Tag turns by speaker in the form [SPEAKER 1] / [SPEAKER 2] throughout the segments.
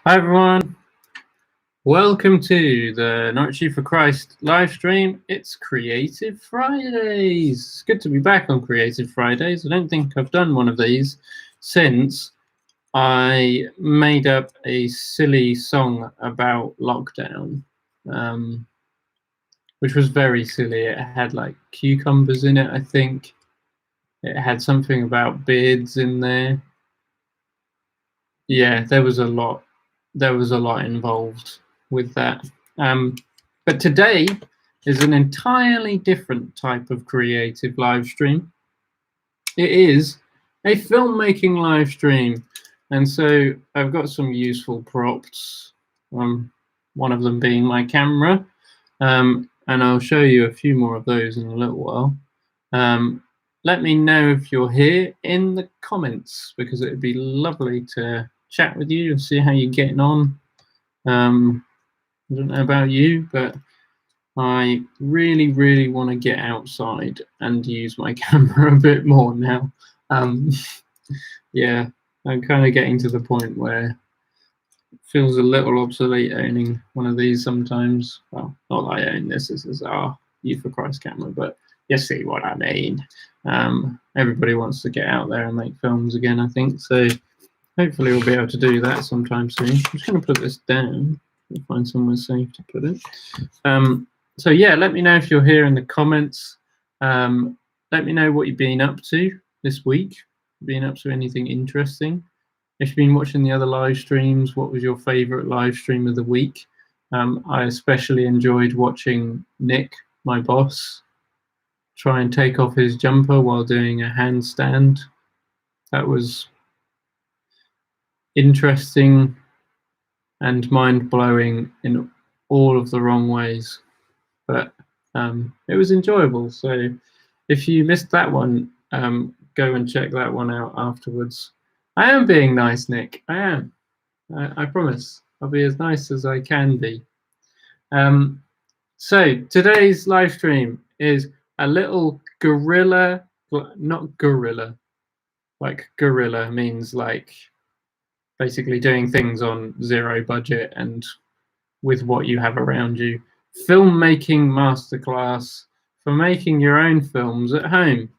[SPEAKER 1] Hi everyone, welcome to the Not You for Christ live stream. It's Creative Fridays. It's good to be back on Creative Fridays. I don't think I've done one of these since I made up a silly song about lockdown, which was very silly. It had like cucumbers in it, I think. It had something about beards in there. Yeah, there was a lot. There was a lot involved with that. But today is an entirely different type of creative live stream. It is a filmmaking live stream, and so I've got some useful props. One of them being my camera, and I'll show you a few more of those in a little while. Let me know if you're here in the comments, because it would be lovely to chat with you and see how you're getting on. I don't know about you, but I really, really want to get outside and use my camera a bit more now. Yeah, I'm kind of getting to the point where it feels a little obsolete owning one of these sometimes. Well, not that I own this is our You for Christ camera, but you see what I mean. Everybody wants to get out there and make films again, I think. So hopefully we'll be able to do that sometime soon. I'm just going to put this down. We'll find somewhere safe to put it. So yeah, let me know if you're here in the comments. Let me know what you've been up to this week. Been up to anything interesting? If you've been watching the other live streams, what was your favorite live stream of the week? I especially enjoyed watching Nick, my boss, try and take off his jumper while doing a handstand. That was interesting and mind-blowing in all of the wrong ways, but it was enjoyable. So if you missed that one, go and check that one out afterwards. I am being nice, Nick. I am. I promise. I'll be as nice as I can be. So today's live stream is a little guerrilla, not gorilla. Like guerrilla means like basically doing things on zero budget and with what you have around you. Filmmaking masterclass for making your own films at home,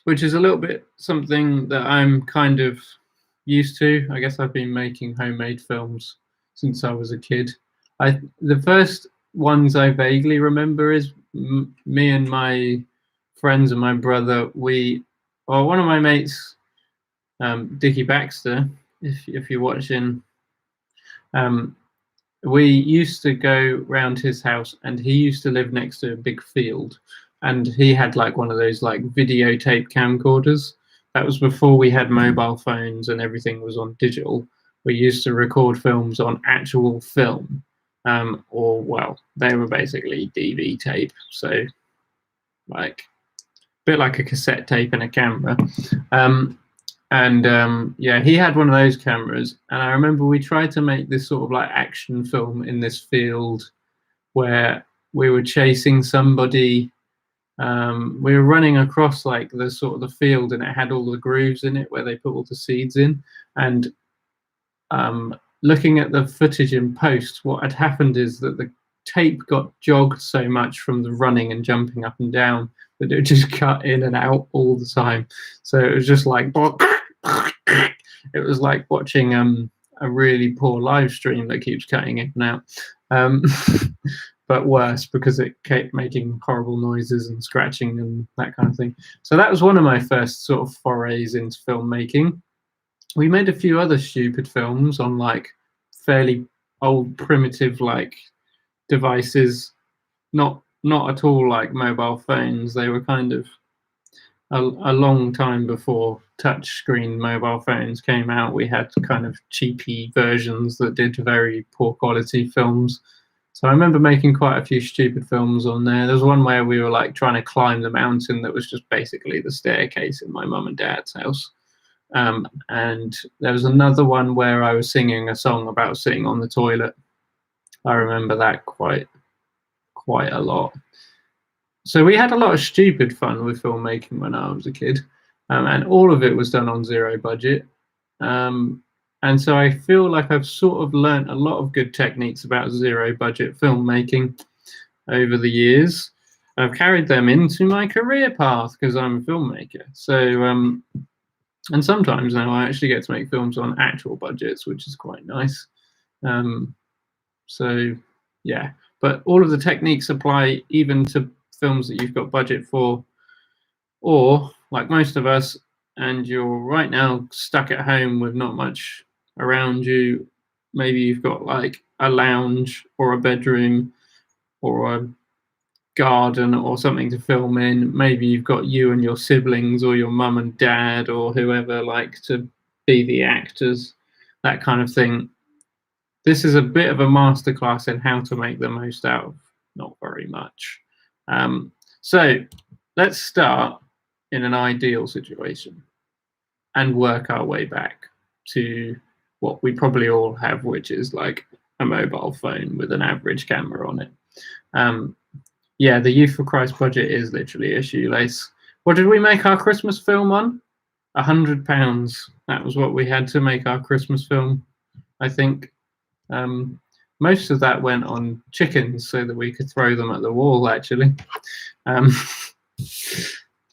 [SPEAKER 1] which is a little bit something that I'm kind of used to. I guess I've been making homemade films since I was a kid. The first ones I vaguely remember is me and my friends and my brother. One of my mates, Dickie Baxter, if you're watching, we used to go round his house, and he used to live next to a big field, and he had like one of those like videotape camcorders. That was before we had mobile phones and everything was on digital. We used to record films on actual film, or well, they were basically DV tape, so like a bit like a cassette tape and a camera. Yeah, he had one of those cameras, and I remember we tried to make this sort of like action film in this field where we were chasing somebody. We were running across like the sort of the field, and it had all the grooves in it where they put all the seeds in. And looking at the footage in post, what had happened is that the tape got jogged so much from the running and jumping up and down that it just cut in and out all the time. So it was just like it was like watching a really poor live stream that keeps cutting in and out, but worse because it kept making horrible noises and scratching and that kind of thing. So that was one of my first sort of forays into filmmaking. We made a few other stupid films on like fairly old primitive like devices, not at all like mobile phones. They were kind of a long time before touchscreen mobile phones came out. We had kind of cheapy versions that did very poor quality films. So I remember making quite a few stupid films on there. There was one where we were like trying to climb the mountain that was just basically the staircase in my mum and dad's house. And there was another one where I was singing a song about sitting on the toilet. I remember that quite a lot. So we had a lot of stupid fun with filmmaking when I was a kid, and all of it was done on zero budget. And so I feel like I've sort of learnt a lot of good techniques about zero budget filmmaking over the years. I've carried them into my career path because I'm a filmmaker. So, and sometimes now I actually get to make films on actual budgets, which is quite nice. So, yeah, but all of the techniques apply even to films that you've got budget for, or like most of us, and you're right now stuck at home with not much around you. Maybe you've got like a lounge or a bedroom or a garden or something to film in. Maybe you've got you and your siblings or your mum and dad or whoever like to be the actors, that kind of thing. This is a bit of a masterclass in how to make the most out of not very much. So let's start in an ideal situation and work our way back to what we probably all have, which is like a mobile phone with an average camera on it. Yeah, the Youth for Christ budget is literally a shoelace. What did we make our Christmas film on? £100. That was what we had to make our Christmas film, I think. Most of that went on chickens so that we could throw them at the wall, actually.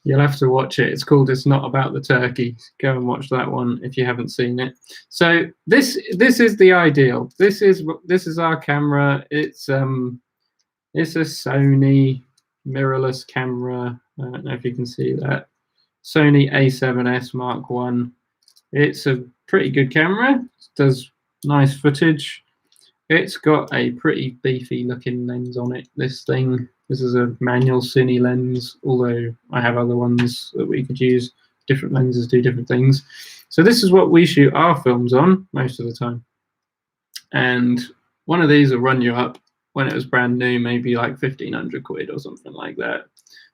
[SPEAKER 1] You'll have to watch it. It's called It's Not About the Turkey. Go and watch that one if you haven't seen it. So this is the ideal. This is our camera. It's a Sony mirrorless camera. I don't know if you can see that. Sony A7S Mark I. It's a pretty good camera. It does nice footage. It's got a pretty beefy looking lens on it, this thing. This is a manual cine lens, although I have other ones that we could use. Different lenses do different things. So this is what we shoot our films on most of the time. And one of these will run you up, when it was brand new, maybe like 1,500 quid or something like that.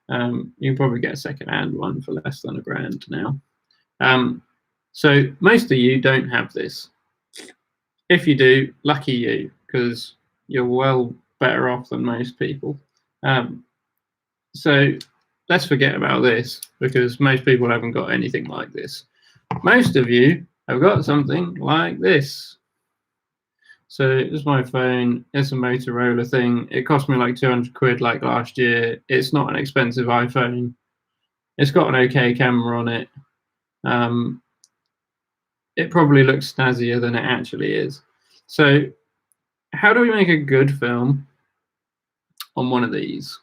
[SPEAKER 1] You can probably get a second-hand one for less than £1,000 now. So most of you don't have this. If you do, lucky you, because you're well better off than most people. So let's forget about this, because most people haven't got anything like this. Most of you have got something like this. So this is my phone. It's a Motorola thing. It cost me like 200 quid like last year. It's not an expensive iPhone. It's got an okay camera on it. It probably looks snazzier than it actually is. So how do we make a good film on one of these?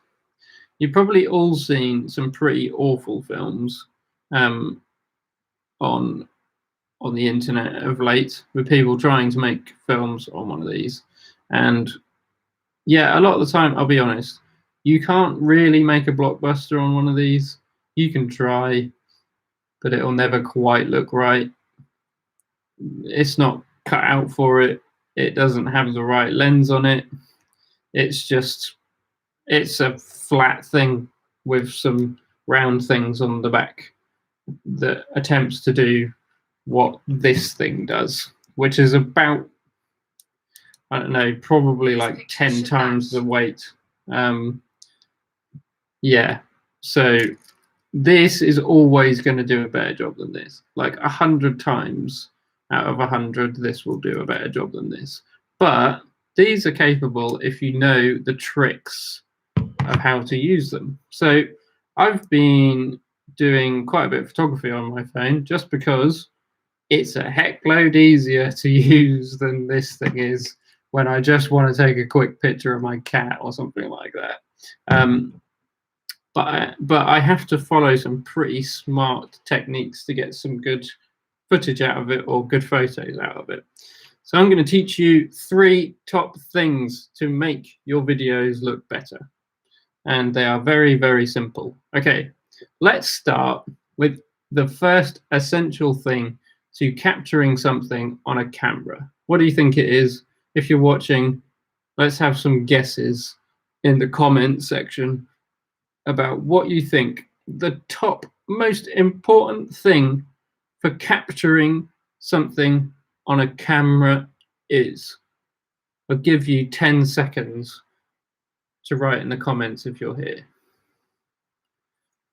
[SPEAKER 1] You've probably all seen some pretty awful films on the internet of late, with people trying to make films on one of these. And yeah, a lot of the time, I'll be honest, you can't really make a blockbuster on one of these. You can try, but it'll never quite look right. It's not cut out for it. It doesn't have the right lens on it. It's a flat thing with some round things on the back that attempts to do what this thing does, which is about, I don't know, probably like 10 times the weight. Yeah, so this is always going to do a better job than this. Like 100 times out of 100, this will do a better job than this. But these are capable if you know the tricks of how to use them. So I've been doing quite a bit of photography on my phone just because it's a heck load easier to use than this thing is when I just want to take a quick picture of my cat or something like that. But I have to follow some pretty smart techniques to get some good footage out of it or good photos out of it. So I'm going to teach you 3 top things to make your videos look better. And they are very, very simple. Okay, let's start with the first essential thing to capturing something on a camera. What do you think it is? If you're watching, let's have some guesses in the comment section about what you think the top most important thing for capturing something on a camera is. I'll give you 10 seconds to write in the comments if you're here,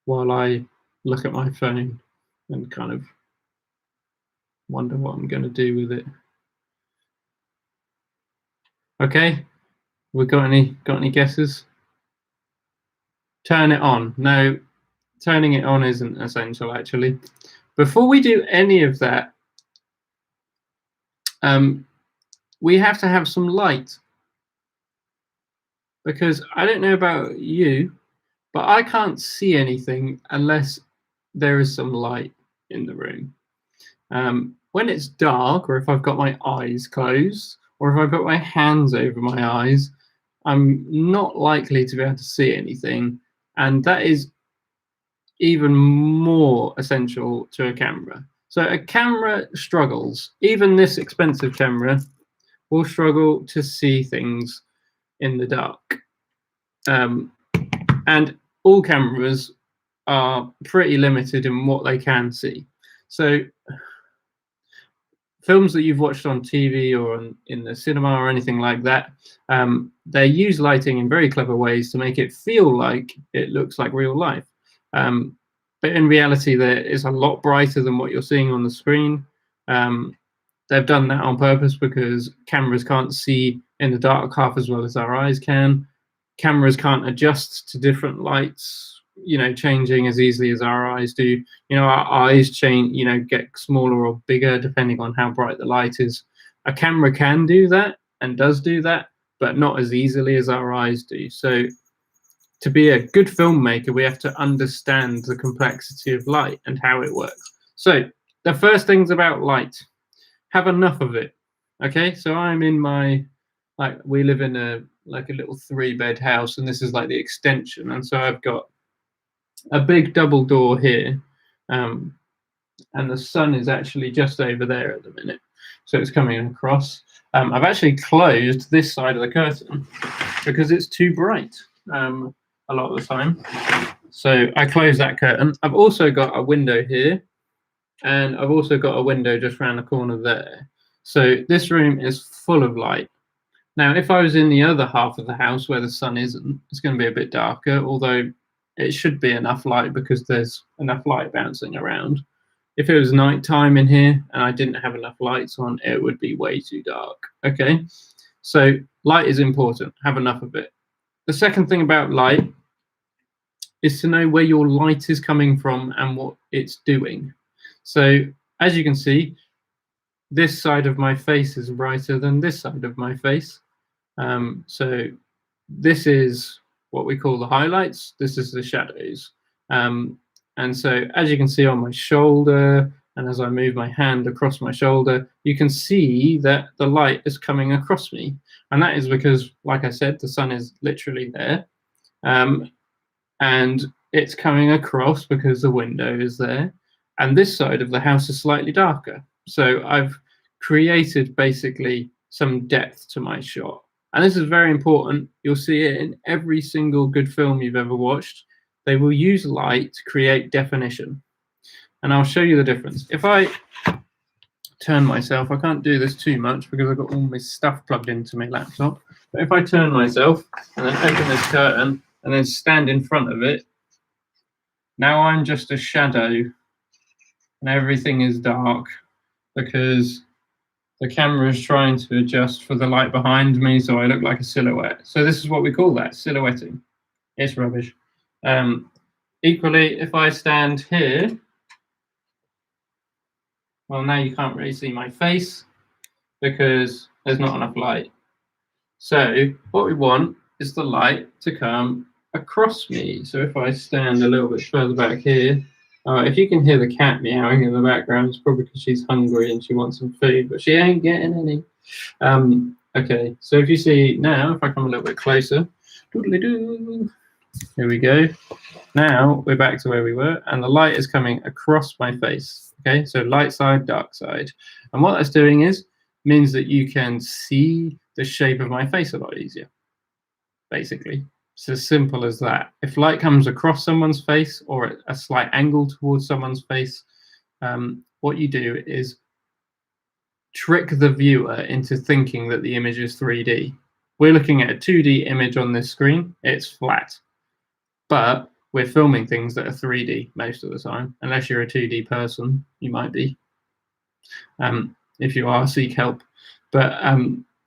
[SPEAKER 1] while I look at my phone and kind of Wonder what I'm going to do with it. Okay, we got any guesses? Turn it on. No, turning it on isn't essential actually. Before we do any of that, we have to have some light, because I don't know about you, but I can't see anything unless there is some light in the room. When it's dark, or if I've got my eyes closed, or if I've got my hands over my eyes, I'm not likely to be able to see anything, and that is even more essential to a camera. So a camera struggles, even this expensive camera will struggle to see things in the dark. And all cameras are pretty limited in what they can see. So films that you've watched on TV or in the cinema or anything like that, they use lighting in very clever ways to make it feel like it looks like real life. But in reality, there is a lot brighter than what you're seeing on the screen. They've done that on purpose because cameras can't see in the dark half as well as our eyes can. Cameras can't adjust to different lights, changing as easily as our eyes do. Our eyes change, get smaller or bigger depending on how bright the light is. A camera can do that and does do that, but not as easily as our eyes do. So to be a good filmmaker, we have to understand the complexity of light and how it works. So the first thing's about light. Have enough of it. Okay, so I'm in my, we live in a little 3-bed house, and this is like the extension, and so I've got a big double door here, and the sun is actually just over there at the minute, so it's coming across. I've actually closed this side of the curtain because it's too bright a lot of the time, so I close that curtain. I've also got a window here, and I've also got a window just around the corner there. So this room is full of light. Now, if I was in the other half of the house where the sun isn't, it's going to be a bit darker, although it should be enough light because there's enough light bouncing around. If it was nighttime in here and I didn't have enough lights on, it would be way too dark. Okay, so light is important. Have enough of it. The second thing about light is to know where your light is coming from and what it's doing. So as you can see, this side of my face is brighter than this side of my face. So this is what we call the highlights. This is the shadows. And so as you can see on my shoulder, and as I move my hand across my shoulder, you can see that the light is coming across me. And that is because, like I said, the sun is literally there. And it's coming across because the window is there. And this side of the house is slightly darker. So I've created basically some depth to my shot. And this is very important. You'll see it in every single good film you've ever watched. They will use light to create definition. And I'll show you the difference. If I turn myself, I can't do this too much because I've got all my stuff plugged into my laptop. But if I turn myself and then open this curtain and then stand in front of it, now I'm just a shadow and everything is dark because the camera is trying to adjust for the light behind me, so I look like a silhouette. So this is what we call that, silhouetting. It's rubbish. Equally, if I stand here, well, now you can't really see my face because there's not enough light. So what we want is the light to come across me. So if I stand a little bit further back here, if you can hear the cat meowing in the background, it's probably because she's hungry and she wants some food, but she ain't getting any. Okay, so if you see now, if I come a little bit closer, doodly-doo, here we go. Now we're back to where we were, and the light is coming across my face. Okay, so light side, dark side. And what that's doing means that you can see the shape of my face a lot easier, basically. It's as simple as that. If light comes across someone's face or at a slight angle towards someone's face, what you do is trick the viewer into thinking that the image is 3D. We're looking at a 2D image on this screen. It's flat. But we're filming things that are 3D most of the time. Unless you're a 2D person, you might be. If you are, seek help. But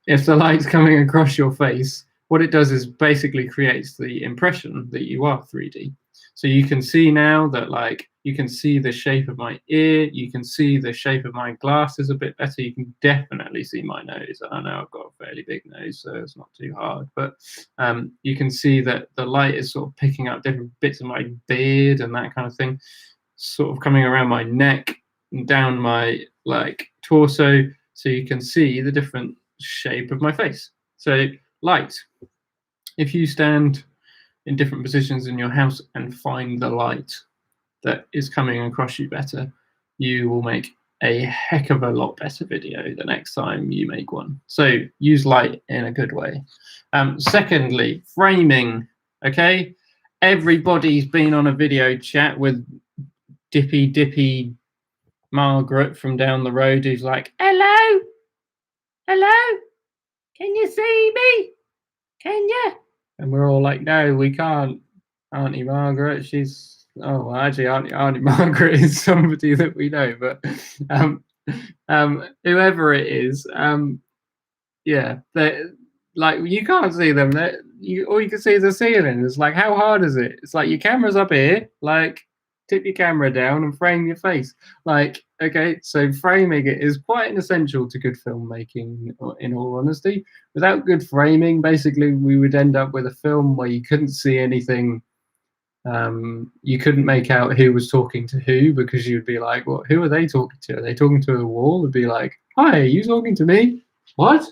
[SPEAKER 1] if the light's coming across your face, what it does is basically creates the impression that you are 3D. So you can see now that, like, you can see the shape of my ear, you can see the shape of my glasses a bit better, you can definitely see my nose. I know I've got a fairly big nose, so it's not too hard, but you can see that the light is sort of picking up different bits of my beard and that kind of thing, sort of coming around my neck and down my like torso, so you can see the different shape of my face. So light, if you stand in different positions in your house and find the light that is coming across you better, you will make a heck of a lot better video the next time you make one. So use light in a good way. Secondly, framing. Okay, everybody's been on a video chat with dippy Margaret from down the road, who's like, hello, can you see me? Can you? And we're all like, no, we can't, Auntie Margaret. She's, oh, well, actually, Auntie Margaret is somebody that we know, but whoever it is, yeah, like, you can't see them. All you can see is the ceiling. It's like, how hard is it? It's like, your camera's up here, like, tip your camera down and frame your face. Like, okay, so framing it is quite an essential to good filmmaking, in all honesty. Without good framing, basically, we would end up with a film where you couldn't see anything. You couldn't make out who was talking to who, because you'd be like, well, who are they talking to? Are they talking to a wall? It'd be like, hi, are you talking to me? What?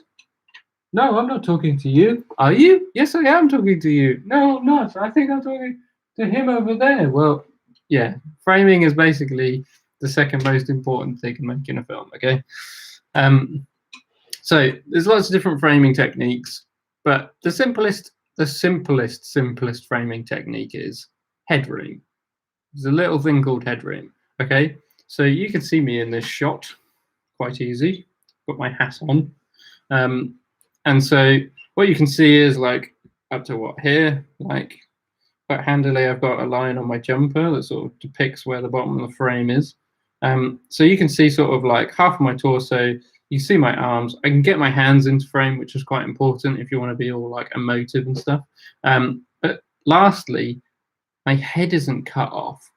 [SPEAKER 1] No, I'm not talking to you. Are you? Yes, I am talking to you. No, I'm not. I think I'm talking to him over there. Well, yeah, framing is basically the second most important thing in making a film, okay? So there's lots of different framing techniques, but the simplest framing technique is headroom. There's a little thing called headroom, okay? So you can see me in this shot, quite easy. Got my hat on. And so what you can see is, like, up to what here, like, quite handily, I've got a line on my jumper that sort of depicts where the bottom of the frame is. So you can see sort of like half of my torso, you see my arms. I can get my hands into frame, which is quite important if you want to be all like emotive and stuff. But lastly, my head isn't cut off.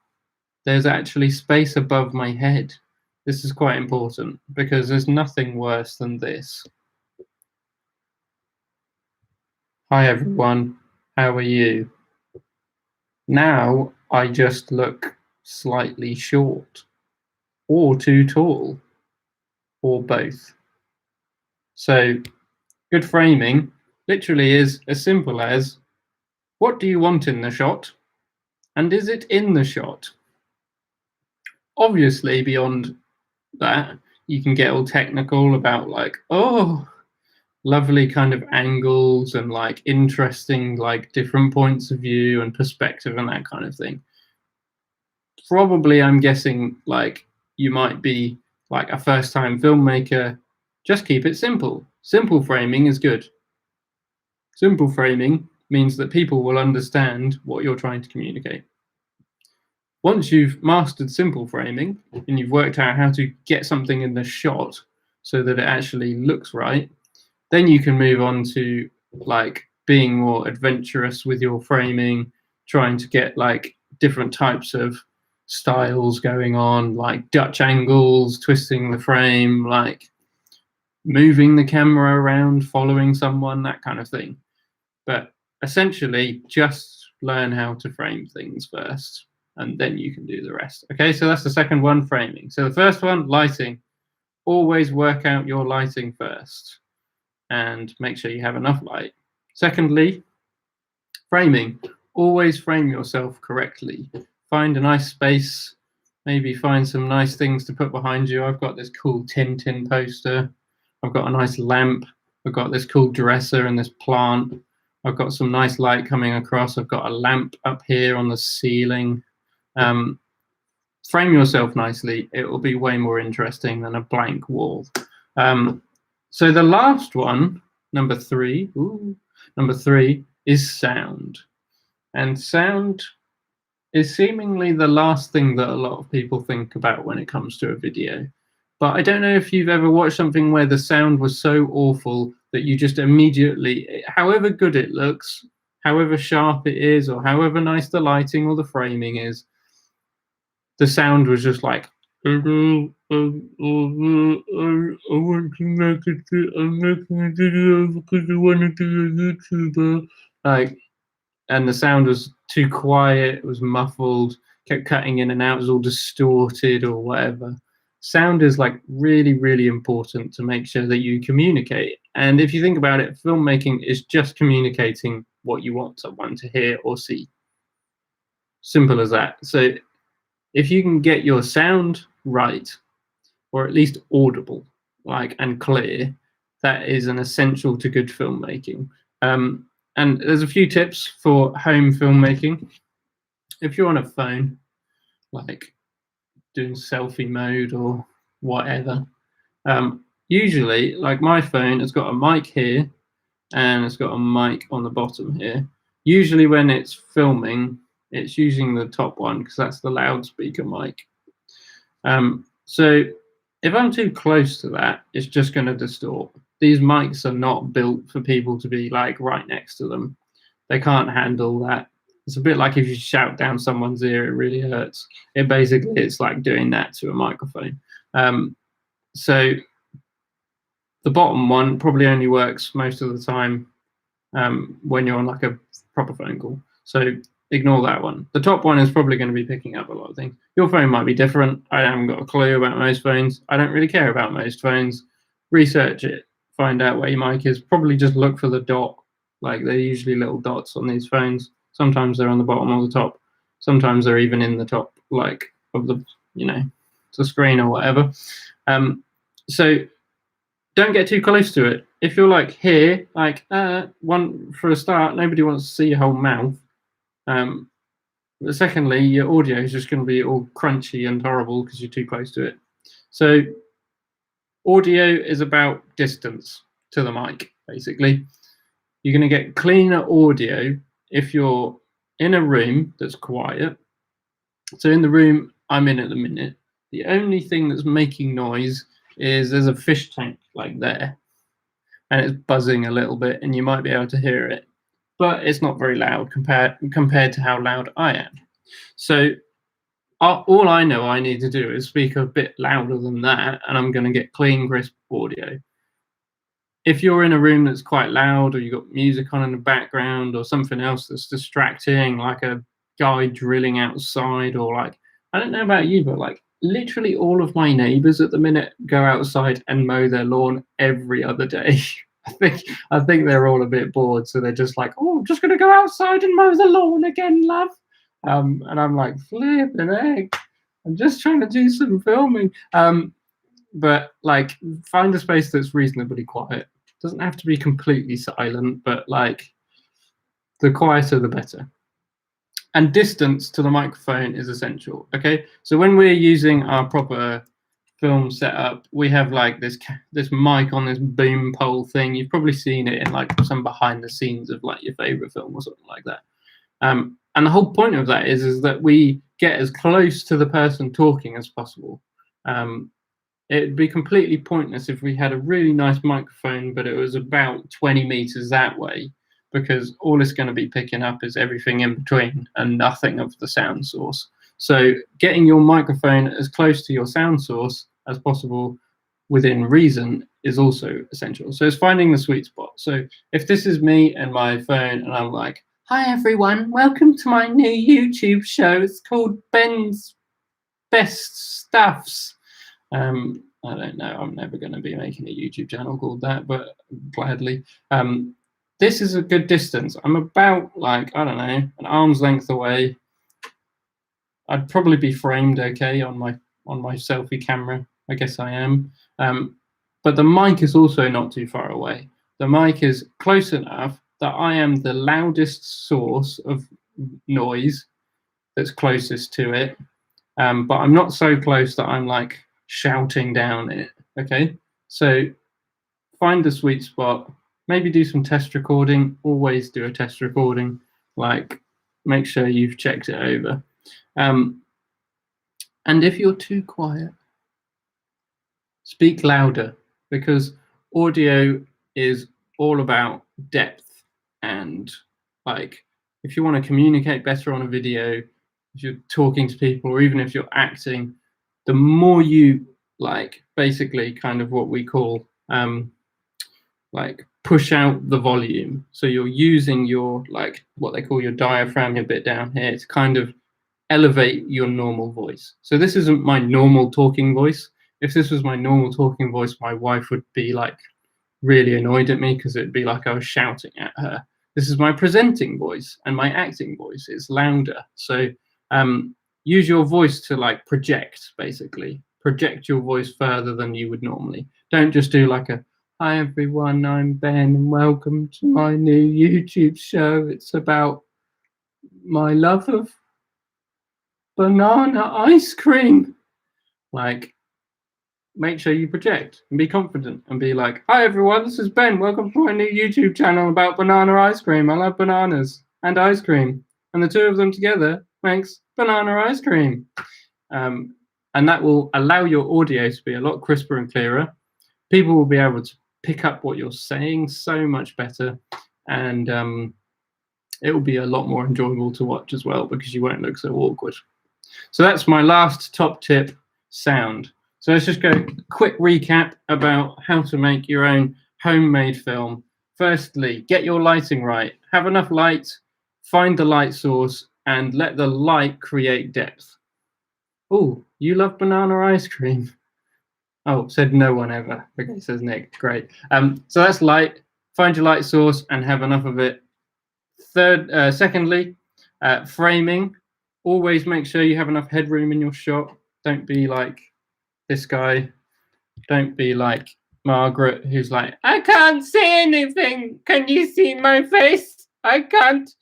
[SPEAKER 1] There's actually space above my head. This is quite important because there's nothing worse than this. Hi everyone, how are you? Now I just look slightly short, or too tall, or both. So good framing literally is as simple as, what do you want in the shot? And is it in the shot? Obviously, beyond that, you can get all technical about, like, oh, lovely kind of angles and like interesting, like, different points of view and perspective and that kind of thing. Probably, I'm guessing, like, you might be like a first-time filmmaker. Just keep it simple. Simple framing is good. Simple framing means that people will understand what you're trying to communicate. Once you've mastered simple framing and you've worked out how to get something in the shot so that it actually looks right, then you can move on to, like, being more adventurous with your framing, trying to get like different types of styles going on, like Dutch angles, twisting the frame, like moving the camera around, following someone, that kind of thing. But essentially, just learn how to frame things first, and then you can do the rest. Okay, so that's the second one, framing. So the first one, lighting. Always work out your lighting first and make sure you have enough light. Secondly, framing. Always frame yourself correctly. Find a nice space, maybe find some nice things to put behind you. I've got this cool Tintin poster. I've got a nice lamp. I've got this cool dresser and this plant. I've got some nice light coming across. I've got a lamp up here on the ceiling. Frame yourself nicely. It will be way more interesting than a blank wall. So the last one, number three is sound. And sound is seemingly the last thing that a lot of people think about when it comes to a video. But I don't know if you've ever watched something where the sound was so awful that you just immediately, however good it looks, however sharp it is, or however nice the lighting or the framing is, the sound was just like, I want to make it. I'm making a video because I want to be a YouTuber. Like, and the sound was too quiet. It was muffled. Kept cutting in and out. It was all distorted or whatever. Sound is like really, really important to make sure that you communicate. And if you think about it, filmmaking is just communicating what you want someone to hear or see. Simple as that. So if you can get your sound right, or at least audible, like, and clear, that is an essential to good filmmaking. And there's a few tips for home filmmaking. If you're on a phone, like doing selfie mode or whatever, usually, like my phone has got a mic here and it's got a mic on the bottom here. Usually when it's filming, it's using the top one because that's the loudspeaker mic. So if I'm too close to that, it's just going to distort. These mics are not built for people to be like right next to them. They can't handle that. It's a bit like if you shout down someone's ear, it really hurts. It's like doing that to a microphone. So the bottom one probably only works most of the time when you're on like a proper phone call. So ignore that one. The top one is probably going to be picking up a lot of things. Your phone might be different. I haven't got a clue about most phones. I don't really care about most phones. Research it. Find out where your mic is. Probably just look for the dot. Like, they're usually little dots on these phones. Sometimes they're on the bottom or the top. Sometimes they're even in the top, like, of the, the screen or whatever. So don't get too close to it. If you're like here, like one for a start, nobody wants to see your whole mouth. But secondly, your audio is just going to be all crunchy and horrible because you're too close to it. So audio is about distance to the mic, basically. You're going to get cleaner audio if you're in a room that's quiet. So in the room I'm in at the minute, the only thing that's making noise is there's a fish tank like there, and it's buzzing a little bit, and you might be able to hear it, but it's not very loud compared to how loud I am. So all I know I need to do is speak a bit louder than that, and I'm going to get clean, crisp audio. If you're in a room that's quite loud, or you've got music on in the background, or something else that's distracting, like a guy drilling outside, or like, I don't know about you, but like literally all of my neighbors at the minute go outside and mow their lawn every other day. I think they're all a bit bored, so they're just like, oh, I'm just gonna go outside and mow the lawn again, love. And I'm like, flipping heck, I'm just trying to do some filming. But like, find a space that's reasonably quiet. Doesn't have to be completely silent, but like, the quieter the better. And distance to the microphone is essential. Okay, so when we're using our proper film setup, we have like this mic on this boom pole thing. You've probably seen it in like some behind the scenes of like your favorite film or something like that. And the whole point of that is that we get as close to the person talking as possible. It'd be completely pointless if we had a really nice microphone, but it was about 20 meters that way, because all it's going to be picking up is everything in between and nothing of the sound source. So getting your microphone as close to your sound source as possible within reason is also essential. So it's finding the sweet spot. So if this is me and my phone and I'm like, hi everyone, welcome to my new YouTube show. It's called Ben's Best Stuffs. I don't know, I'm never going to be making a YouTube channel called that, but gladly. This is a good distance. I'm about like, I don't know, an arm's length away. I'd probably be framed okay on my selfie camera. I guess I am. But the mic is also not too far away. The mic is close enough that I am the loudest source of noise that's closest to it. But I'm not so close that I'm like shouting down it. Okay, so find the sweet spot. Maybe do some test recording. Always do a test recording. Like, make sure you've checked it over. And if you're too quiet, speak louder, because audio is all about depth. And like, if you want to communicate better on a video, if you're talking to people, or even if you're acting, the more you like basically kind of what we call like push out the volume. So you're using your like what they call your diaphragm, your bit down here, to kind of elevate your normal voice. So this isn't my normal talking voice. If this was my normal talking voice, my wife would be like really annoyed at me, because it'd be like I was shouting at her. This is my presenting voice, and my acting voice is louder. So use your voice to like project, basically. Project your voice further than you would normally. Don't just do like a, "Hi everyone, I'm Ben and welcome to my new YouTube show. It's about my love of banana ice cream." Like, make sure you project and be confident and be like, "Hi everyone, this is Ben. Welcome to my new YouTube channel about banana ice cream. I love bananas and ice cream, and the two of them together makes banana ice cream." And that will allow your audio to be a lot crisper and clearer. People will be able to pick up what you're saying so much better, and it will be a lot more enjoyable to watch as well, because you won't look so awkward. So that's my last top tip, sound. So let's just go a quick recap about how to make your own homemade film. Firstly, get your lighting right. Have enough light, find the light source, and let the light create depth. Oh, you love banana ice cream? Oh, said no one ever. Okay, says Nick. Great. So that's light. Find your light source and have enough of it. Secondly, framing. Always make sure you have enough headroom in your shot. Don't be like this guy. Don't be like Margaret, who's like, "I can't see anything. Can you see my face? I can't."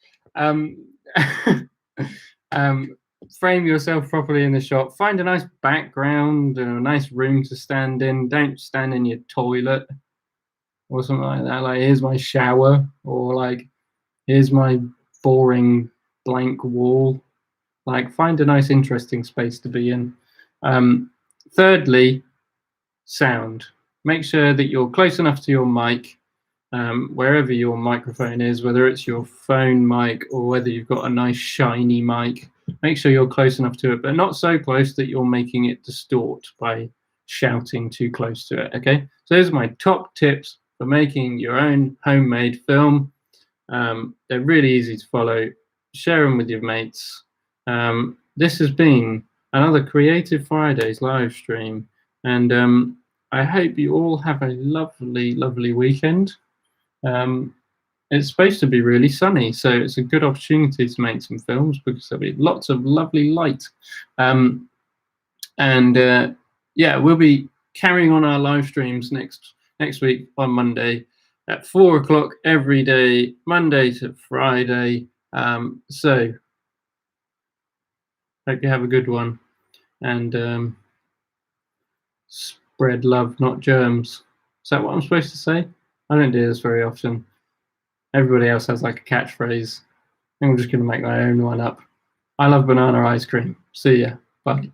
[SPEAKER 1] Frame yourself properly in the shot. Find a nice background and a nice room to stand in. Don't stand in your toilet or something like that. Like, here's my shower, or like, here's my boring blank wall. Like, find a nice, interesting space to be in. Thirdly, sound. Make sure that you're close enough to your mic, wherever your microphone is, whether it's your phone mic or whether you've got a nice shiny mic. Make sure you're close enough to it, but not so close that you're making it distort by shouting too close to it. Okay, so those are my top tips for making your own homemade film. They're really easy to follow. Share them with your mates. This has been another Creative Fridays live stream, and I hope you all have a lovely, lovely weekend. It's supposed to be really sunny, so it's a good opportunity to make some films, because there'll be lots of lovely light. Yeah, we'll be carrying on our live streams next week on Monday at 4 o'clock every day, Monday to Friday. So hope you have a good one, and spread love, not germs. Is that what I'm supposed to say? I don't do this very often. Everybody else has like a catchphrase. I think I'm just going to make my own one up. I love banana ice cream. See ya. Bye.